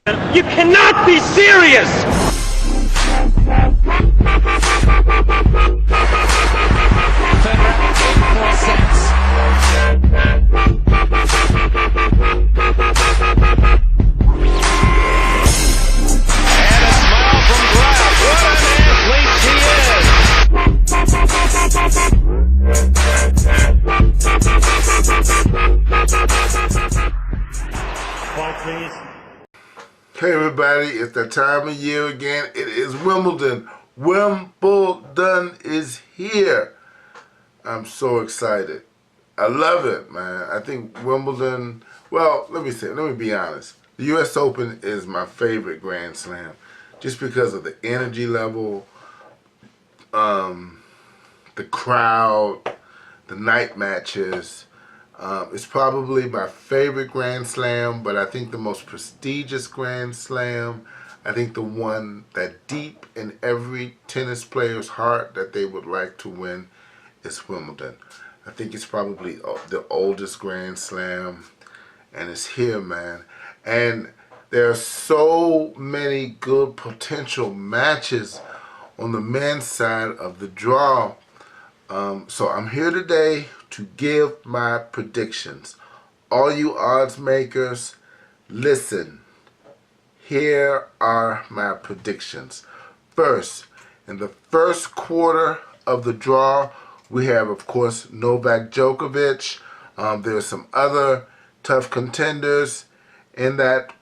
You cannot be serious! Hey everybody, it's that time of year again. It is Wimbledon. Wimbledon is here. I'm so excited. I love it, man. I think Wimbledon, well, let me be honest. The US Open is my favorite Grand Slam just because of the energy level, the crowd, the night matches. It's probably my favorite Grand Slam, but I think the most prestigious Grand Slam, I think the one that deep in every tennis player's heart that they would like to win is Wimbledon. I think it's probably the oldest Grand Slam, and it's here, man. And there are so many good potential matches on the men's side of the draw. So I'm here today to give my predictions. All you odds makers, listen. Here are my predictions. First, in the first quarter of the draw, we have, of course, Novak Djokovic. There are some other tough contenders in that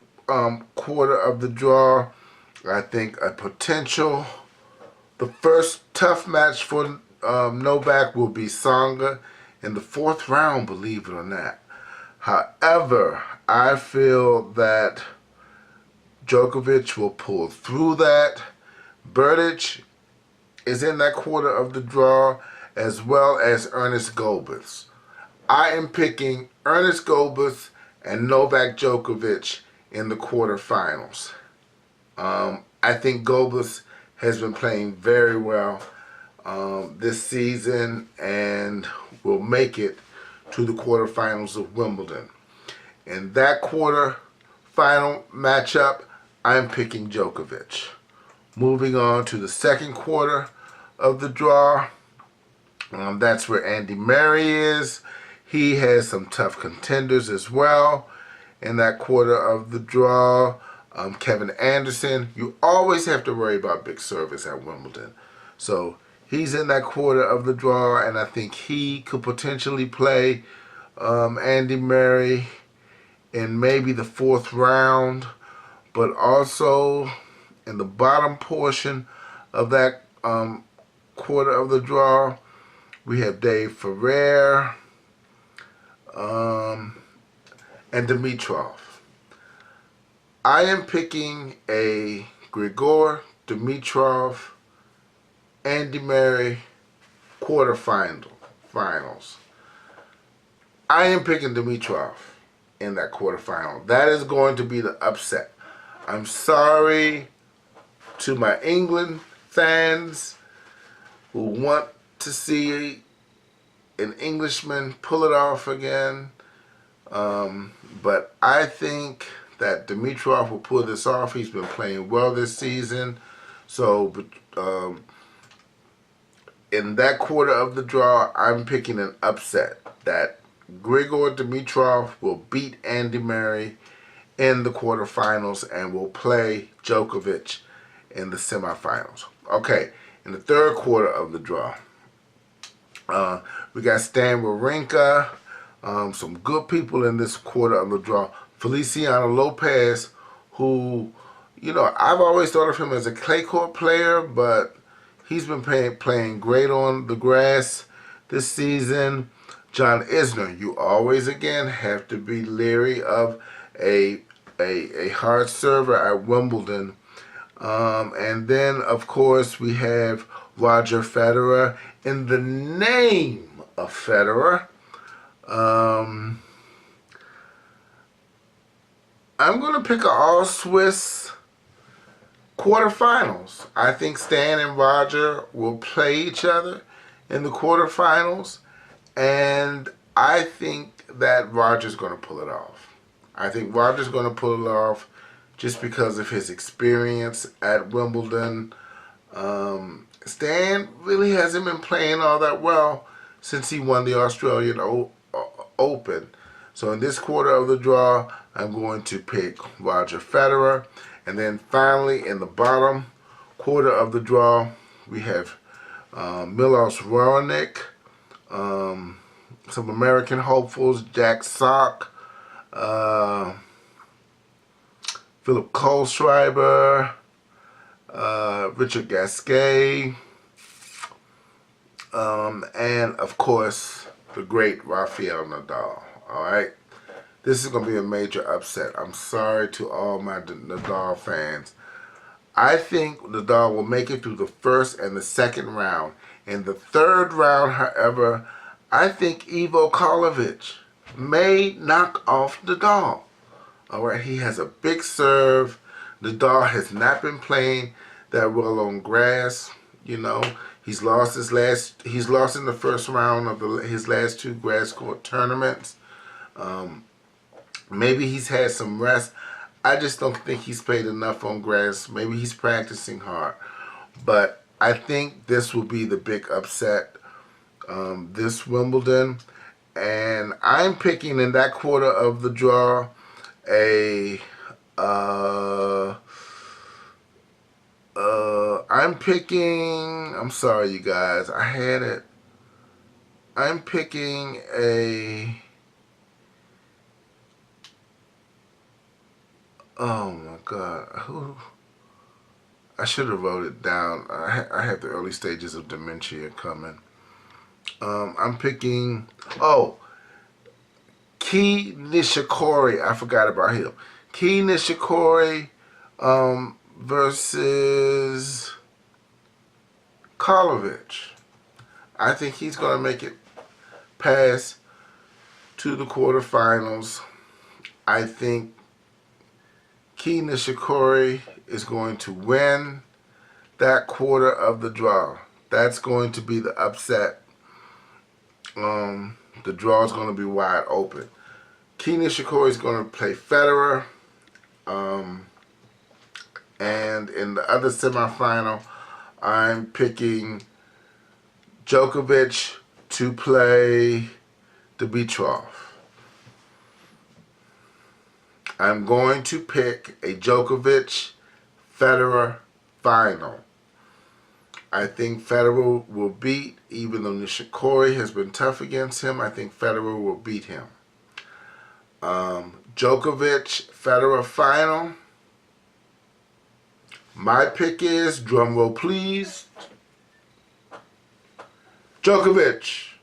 quarter of the draw. I think the first tough match for Novak will be Tsonga in the fourth round, believe it or not. However, I feel that Djokovic will pull through that. Berdych is in that quarter of the draw, as well as Ernest Gulbis. I am picking Ernest Gulbis and Novak Djokovic in the quarterfinals. I think Gulbis has been playing very well this season and will make it to the quarterfinals of Wimbledon. In that quarterfinal matchup, I'm picking Djokovic. Moving on to the second quarter of the draw, that's where Andy Murray is. He has some tough contenders as well. In that quarter of the draw, Kevin Anderson. You always have to worry about big service at Wimbledon. So he's in that quarter of the draw, and I think he could potentially play Andy Murray in maybe the fourth round. But also in the bottom portion of that quarter of the draw, we have Dave Ferrer and Dimitrov. I am picking a Grigor Dimitrov Andy Murray quarterfinals. I am picking Dimitrov in that quarterfinal. That is going to be the upset. I'm sorry to my England fans who want to see an Englishman pull it off again. But I think that Dimitrov will pull this off. He's been playing well this season. So in that quarter of the draw, I'm picking an upset that Grigor Dimitrov will beat Andy Murray in the quarterfinals and will play Djokovic in the semifinals. Okay, in the third quarter of the draw, we got Stan Wawrinka, some good people in this quarter of the draw. Feliciano Lopez, who, you know, I've always thought of him as a clay court player, but he's been playing great on the grass this season. John Isner, you always again have to be leery of a hard server at Wimbledon. And then, of course, we have Roger Federer. In the name of Federer, I'm going to pick an all-Swiss quarterfinals. I think Stan and Roger will play each other in the quarterfinals, and I think that Roger's going to pull it off. I think Roger's going to pull it off just because of his experience at Wimbledon. Stan really hasn't been playing all that well since he won the Australian Open. So in this quarter of the draw, I'm going to pick Roger Federer. And then finally, in the bottom quarter of the draw, we have Milos Raonic, some American hopefuls, Jack Sock, Philip Kohlschreiber, Richard Gasquet, and of course the great Rafael Nadal. Alright, this is going to be a major upset. I'm sorry to all my Nadal fans. I think Nadal will make it through the first and the second round. In the third round, however, I think Ivo Karlovic may knock off Nadal. Alright, he has a big serve. Nadal has not been playing that well on grass. You know, he's lost in the first round of his last 2 grass court tournaments. Maybe he's had some rest. I just don't think he's played enough on grass. Maybe he's practicing hard. But I think this will be the big upset this Wimbledon. And I'm picking in that quarter of the draw I'm sorry you guys, I had it. I'm picking oh my God, I should have wrote it down. I have the early stages of dementia coming. I'm picking, Kei Nishikori. I forgot about him. Kei Nishikori versus Karlovic. I think he's going to make it past to the quarterfinals. I think Kei Nishikori is going to win that quarter of the draw. That's going to be the upset. The draw is going to be wide open. Kei Nishikori is going to play Federer. And in the other semifinal, I'm picking Djokovic to play Dimitrov. I'm going to pick a Djokovic-Federer final. I think Federer will beat, even though Nishikori has been tough against him, I think Federer will beat him. Djokovic-Federer final. My pick is, drum roll please, Djokovic.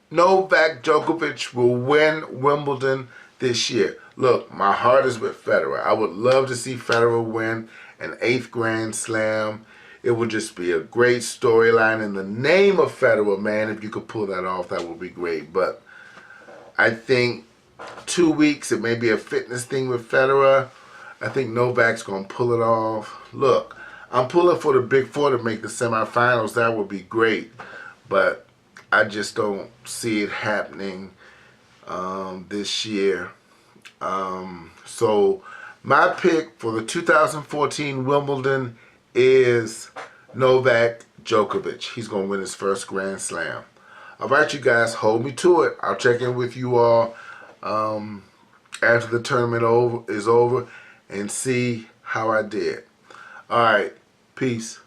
Novak Djokovic will win Wimbledon this year. Look, my heart is with Federer. I would love to see Federer win an 8th Grand Slam. It would just be a great storyline in the name of Federer, man. If you could pull that off, that would be great. But I think 2 weeks, it may be a fitness thing with Federer. I think Novak's going to pull it off. Look, I'm pulling for the Big Four to make the semifinals. That would be great. But I just don't see it happening this year. So my pick for the 2014 Wimbledon is Novak Djokovic. He's going to win his first Grand Slam. All right, you guys, hold me to it. I'll check in with you all after the tournament is over and see how I did. All right, peace.